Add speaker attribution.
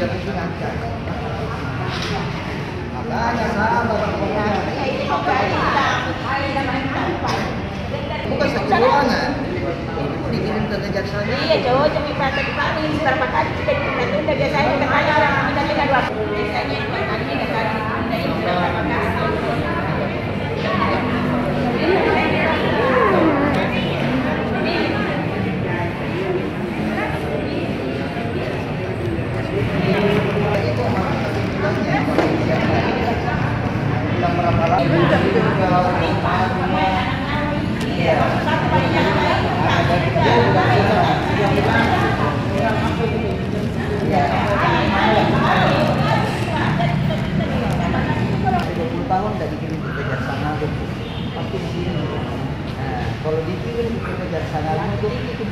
Speaker 1: Makanya sama bukan satu ruangan. Ini mau dikirim ke kejaksaan.
Speaker 2: Iya, jauh cuma pada di kami berapa kali sudah ditunda biasanya katanya orang minta dua biasanya kami ditunda berapa kali.
Speaker 1: Tahun tidak dikirim ke Kejaksaan Agung, pasti di sini. Nah, kalau dikirim ke Kejaksaan Agung itu